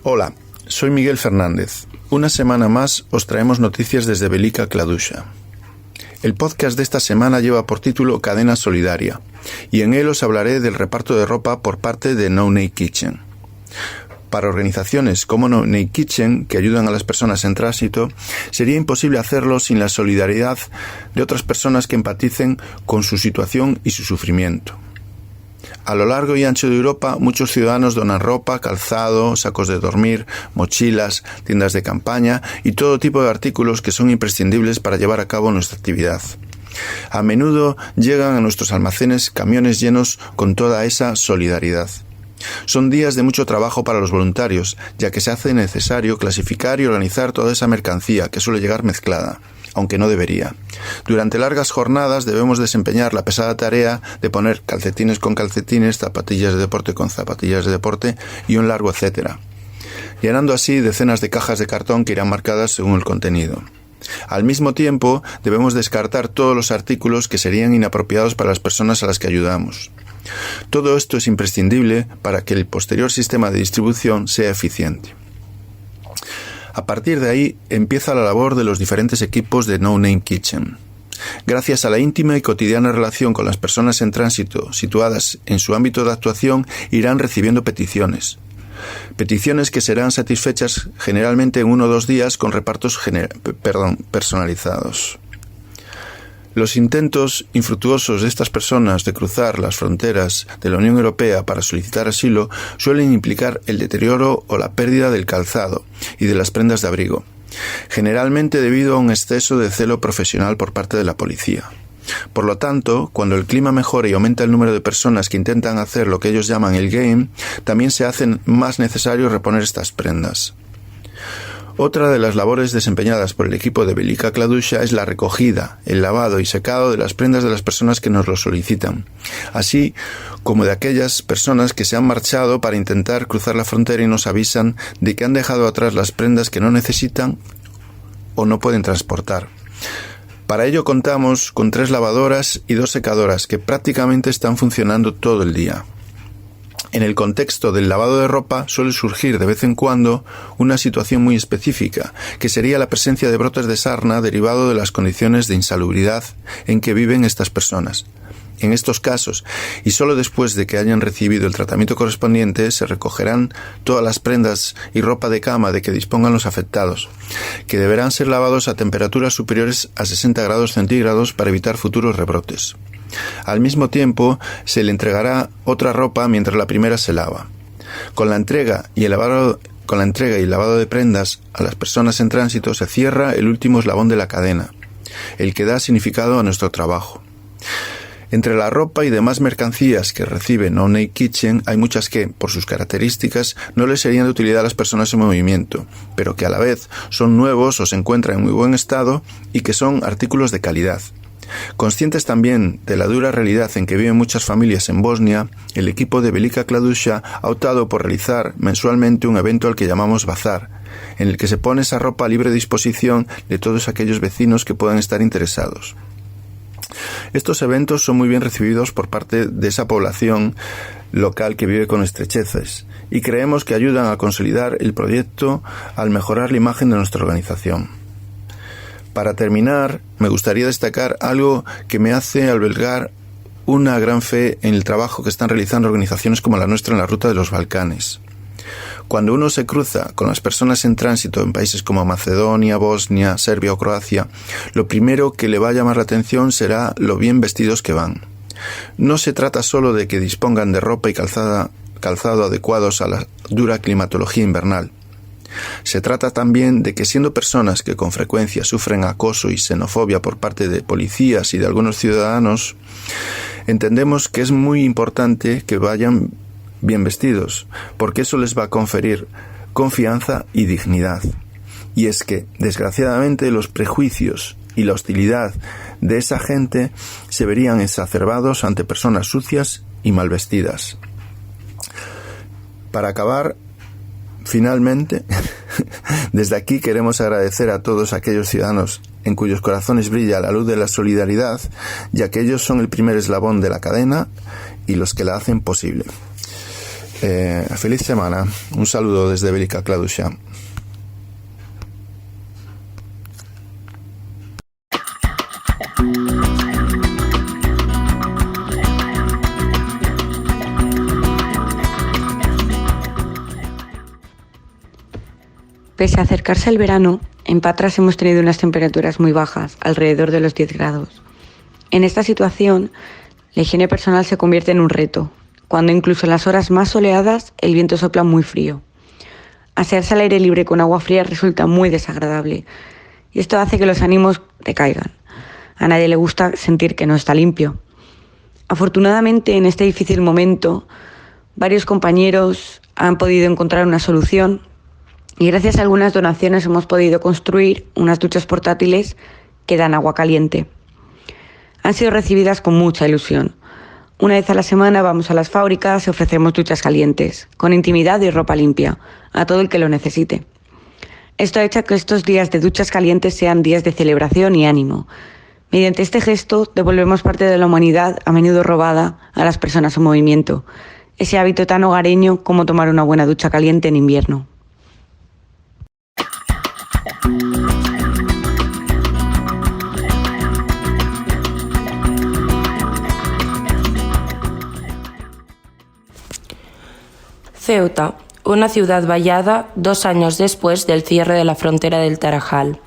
Hola, soy Miguel Fernández. Una semana más os traemos noticias desde Velika Kladuša. El podcast de esta semana lleva por título Cadena Solidaria, y en él os hablaré del reparto de ropa por parte de No Name Kitchen. Para organizaciones como No Name Kitchen, que ayudan a las personas en tránsito, sería imposible hacerlo sin la solidaridad de otras personas que empaticen con su situación y su sufrimiento. A lo largo y ancho de Europa, muchos ciudadanos donan ropa, calzado, sacos de dormir, mochilas, tiendas de campaña y todo tipo de artículos que son imprescindibles para llevar a cabo nuestra actividad. A menudo llegan a nuestros almacenes camiones llenos con toda esa solidaridad. Son días de mucho trabajo para los voluntarios, ya que se hace necesario clasificar y organizar toda esa mercancía que suele llegar mezclada, aunque no debería. Durante largas jornadas debemos desempeñar la pesada tarea de poner calcetines con calcetines, zapatillas de deporte con zapatillas de deporte y un largo etcétera, llenando así decenas de cajas de cartón que irán marcadas según el contenido. Al mismo tiempo, debemos descartar todos los artículos que serían inapropiados para las personas a las que ayudamos. Todo esto es imprescindible para que el posterior sistema de distribución sea eficiente. A partir de ahí empieza la labor de los diferentes equipos de No Name Kitchen. Gracias a la íntima y cotidiana relación con las personas en tránsito situadas en su ámbito de actuación, irán recibiendo peticiones. Peticiones que serán satisfechas generalmente en 1 o 2 días con repartos personalizados. Los intentos infructuosos de estas personas de cruzar las fronteras de la Unión Europea para solicitar asilo suelen implicar el deterioro o la pérdida del calzado y de las prendas de abrigo, generalmente debido a un exceso de celo profesional por parte de la policía. Por lo tanto, cuando el clima mejora y aumenta el número de personas que intentan hacer lo que ellos llaman el game, también se hace más necesario reponer estas prendas. Otra de las labores desempeñadas por el equipo de Velika Kladuša es la recogida, el lavado y secado de las prendas de las personas que nos lo solicitan, así como de aquellas personas que se han marchado para intentar cruzar la frontera y nos avisan de que han dejado atrás las prendas que no necesitan o no pueden transportar. Para ello contamos con 3 lavadoras y 2 secadoras que prácticamente están funcionando todo el día. En el contexto del lavado de ropa suele surgir de vez en cuando una situación muy específica, que sería la presencia de brotes de sarna derivado de las condiciones de insalubridad en que viven estas personas. En estos casos, y solo después de que hayan recibido el tratamiento correspondiente, se recogerán todas las prendas y ropa de cama de que dispongan los afectados, que deberán ser lavados a temperaturas superiores a 60 grados centígrados para evitar futuros rebrotes. Al mismo tiempo, se le entregará otra ropa mientras la primera se lava. Con la entrega y el lavado de prendas a las personas en tránsito se cierra el último eslabón de la cadena, el que da significado a nuestro trabajo. Entre la ropa y demás mercancías que recibe No Name Kitchen hay muchas que, por sus características, no les serían de utilidad a las personas en movimiento, pero que a la vez son nuevos o se encuentran en muy buen estado y que son artículos de calidad. Conscientes también de la dura realidad en que viven muchas familias en Bosnia, el equipo de Velika Kladuša ha optado por realizar mensualmente un evento al que llamamos Bazar, en el que se pone esa ropa a libre disposición de todos aquellos vecinos que puedan estar interesados. Estos eventos son muy bien recibidos por parte de esa población local que vive con estrecheces y creemos que ayudan a consolidar el proyecto al mejorar la imagen de nuestra organización. Para terminar, me gustaría destacar algo que me hace albergar una gran fe en el trabajo que están realizando organizaciones como la nuestra en la ruta de los Balcanes. Cuando uno se cruza con las personas en tránsito en países como Macedonia, Bosnia, Serbia o Croacia, lo primero que le va a llamar la atención será lo bien vestidos que van. No se trata solo de que dispongan de ropa y calzado adecuados a la dura climatología invernal. Se trata también de que, siendo personas que con frecuencia sufren acoso y xenofobia por parte de policías y de algunos ciudadanos, entendemos que es muy importante que vayan bien vestidos, porque eso les va a conferir confianza y dignidad. Y es que, desgraciadamente, los prejuicios y la hostilidad de esa gente se verían exacerbados ante personas sucias y mal vestidas. Para acabar, finalmente, desde aquí queremos agradecer a todos aquellos ciudadanos en cuyos corazones brilla la luz de la solidaridad, ya que ellos son el primer eslabón de la cadena y los que la hacen posible. Feliz semana. Un saludo desde Velika Kladuša. Pese a acercarse el verano, en Patras hemos tenido unas temperaturas muy bajas, alrededor de los 10 grados. En esta situación, la higiene personal se convierte en un reto, cuando incluso en las horas más soleadas el viento sopla muy frío. Asearse al aire libre con agua fría resulta muy desagradable y esto hace que los ánimos decaigan. A nadie le gusta sentir que no está limpio. Afortunadamente, en este difícil momento, varios compañeros han podido encontrar una solución y gracias a algunas donaciones hemos podido construir unas duchas portátiles que dan agua caliente. Han sido recibidas con mucha ilusión. Una vez a la semana vamos a las fábricas y ofrecemos duchas calientes, con intimidad y ropa limpia, a todo el que lo necesite. Esto ha hecho que estos días de duchas calientes sean días de celebración y ánimo. Mediante este gesto devolvemos parte de la humanidad, a menudo robada, a las personas en movimiento. Ese hábito tan hogareño como tomar una buena ducha caliente en invierno. Ceuta, una ciudad vallada 2 años después del cierre de la frontera del Tarajal.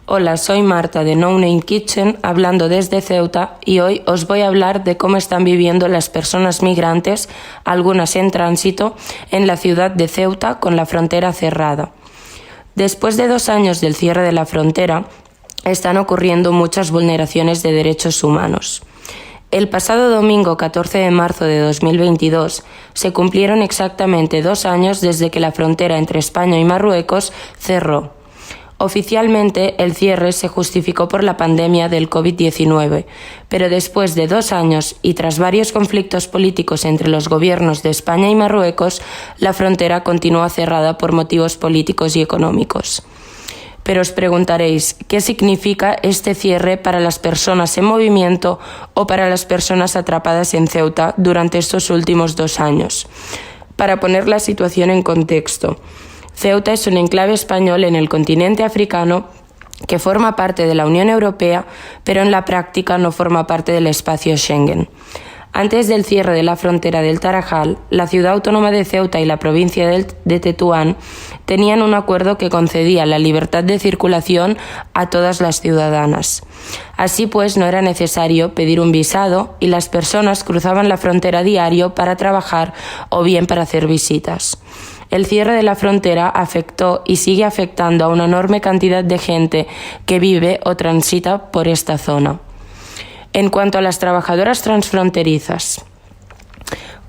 Hola, soy Marta de No Name Kitchen, hablando desde Ceuta, y hoy os voy a hablar de cómo están viviendo las personas migrantes, algunas en tránsito, en la ciudad de Ceuta con la frontera cerrada. Después de 2 años del cierre de la frontera, están ocurriendo muchas vulneraciones de derechos humanos. El pasado domingo 14 de marzo de 2022 se cumplieron exactamente 2 años desde que la frontera entre España y Marruecos cerró. Oficialmente, el cierre se justificó por la pandemia del COVID-19, pero después de 2 años y tras varios conflictos políticos entre los gobiernos de España y Marruecos, la frontera continúa cerrada por motivos políticos y económicos. Pero os preguntaréis, ¿qué significa este cierre para las personas en movimiento o para las personas atrapadas en Ceuta durante estos últimos 2 años? Para poner la situación en contexto, Ceuta es un enclave español en el continente africano que forma parte de la Unión Europea, pero en la práctica no forma parte del espacio Schengen. Antes del cierre de la frontera del Tarajal, la ciudad autónoma de Ceuta y la provincia de Tetuán tenían un acuerdo que concedía la libertad de circulación a todas las ciudadanas. Así pues, no era necesario pedir un visado y las personas cruzaban la frontera a diario para trabajar o bien para hacer visitas. El cierre de la frontera afectó y sigue afectando a una enorme cantidad de gente que vive o transita por esta zona. En cuanto a las trabajadoras transfronterizas,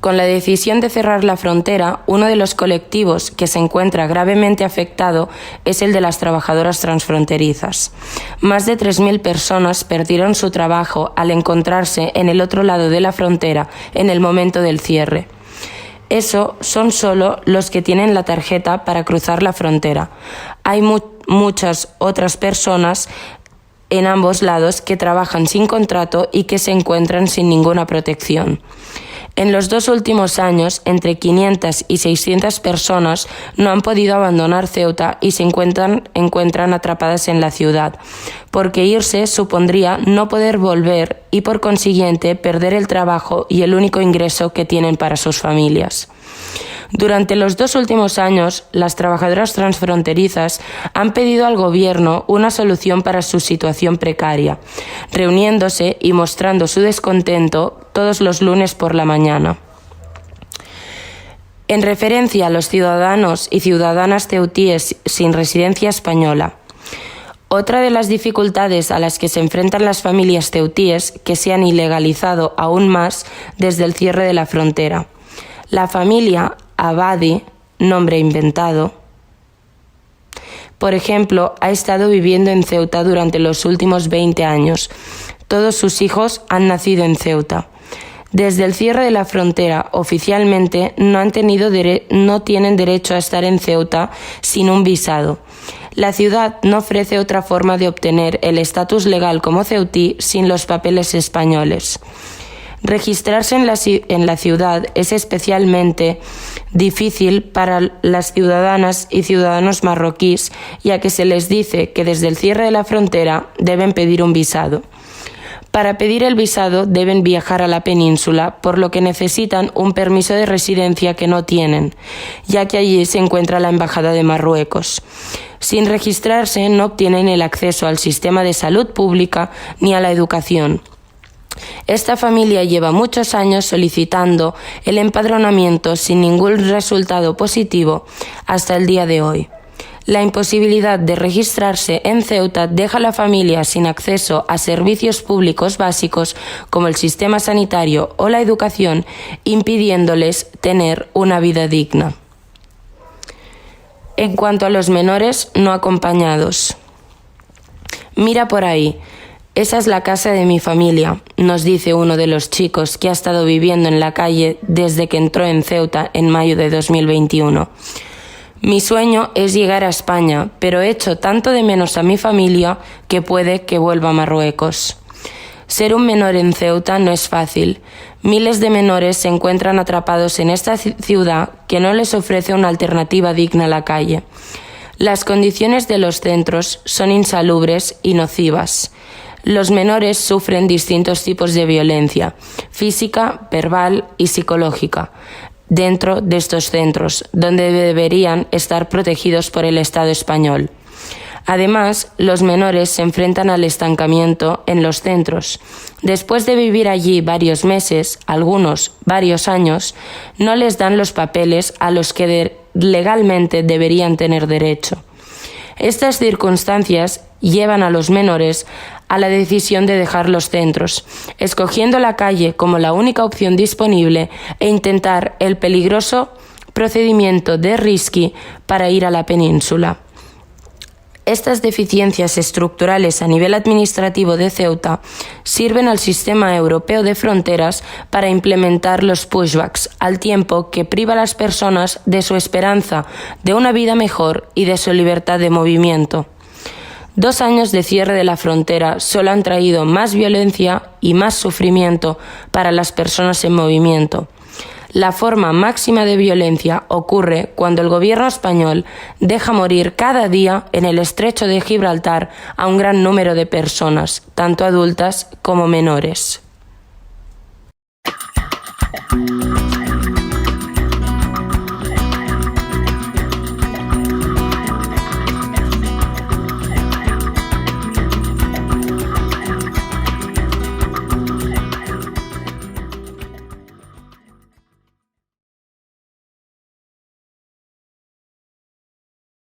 con la decisión de cerrar la frontera, uno de los colectivos que se encuentra gravemente afectado es el de las trabajadoras transfronterizas. Más de 3.000 personas perdieron su trabajo al encontrarse en el otro lado de la frontera en el momento del cierre. Eso son solo los que tienen la tarjeta para cruzar la frontera. Hay muchas otras personas en ambos lados que trabajan sin contrato y que se encuentran sin ninguna protección. En los 2 últimos años, entre 500 y 600 personas no han podido abandonar Ceuta y se encuentran atrapadas en la ciudad, porque irse supondría no poder volver y por consiguiente perder el trabajo y el único ingreso que tienen para sus familias. Durante los 2 últimos años, las trabajadoras transfronterizas han pedido al gobierno una solución para su situación precaria, reuniéndose y mostrando su descontento todos los lunes por la mañana. En referencia a los ciudadanos y ciudadanas ceutíes sin residencia española, otra de las dificultades a las que se enfrentan las familias ceutíes que se han ilegalizado aún más desde el cierre de la frontera. La familia Abadi, nombre inventado, por ejemplo, ha estado viviendo en Ceuta durante los últimos 20 años. Todos sus hijos han nacido en Ceuta. Desde el cierre de la frontera, oficialmente no tienen derecho a estar en Ceuta sin un visado. La ciudad no ofrece otra forma de obtener el estatus legal como ceutí sin los papeles españoles. Registrarse en la ciudad es especialmente difícil para las ciudadanas y ciudadanos marroquíes, ya que se les dice que desde el cierre de la frontera deben pedir un visado. Para pedir el visado deben viajar a la península, por lo que necesitan un permiso de residencia que no tienen, ya que allí se encuentra la Embajada de Marruecos. Sin registrarse no obtienen el acceso al sistema de salud pública ni a la educación. Esta familia lleva muchos años solicitando el empadronamiento sin ningún resultado positivo hasta el día de hoy. La imposibilidad de registrarse en Ceuta deja a la familia sin acceso a servicios públicos básicos como el sistema sanitario o la educación, impidiéndoles tener una vida digna. En cuanto a los menores no acompañados. Mira por ahí, esa es la casa de mi familia, nos dice uno de los chicos que ha estado viviendo en la calle desde que entró en Ceuta en mayo de 2021. Mi sueño es llegar a España, pero echo tanto de menos a mi familia que puede que vuelva a Marruecos. Ser un menor en Ceuta no es fácil. Miles de menores se encuentran atrapados en esta ciudad que no les ofrece una alternativa digna a la calle. Las condiciones de los centros son insalubres y nocivas. Los menores sufren distintos tipos de violencia, física, verbal y psicológica, dentro de estos centros, donde deberían estar protegidos por el Estado español. Además, los menores se enfrentan al estancamiento en los centros. Después de vivir allí varios meses, algunos varios años, no les dan los papeles a los que legalmente deberían tener derecho. Estas circunstancias llevan a los menores a la decisión de dejar los centros, escogiendo la calle como la única opción disponible e intentar el peligroso procedimiento de Risky para ir a la península. Estas deficiencias estructurales a nivel administrativo de Ceuta sirven al sistema europeo de fronteras para implementar los pushbacks, al tiempo que priva a las personas de su esperanza de una vida mejor y de su libertad de movimiento. 2 años de cierre de la frontera solo han traído más violencia y más sufrimiento para las personas en movimiento. La forma máxima de violencia ocurre cuando el gobierno español deja morir cada día en el estrecho de Gibraltar a un gran número de personas, tanto adultas como menores.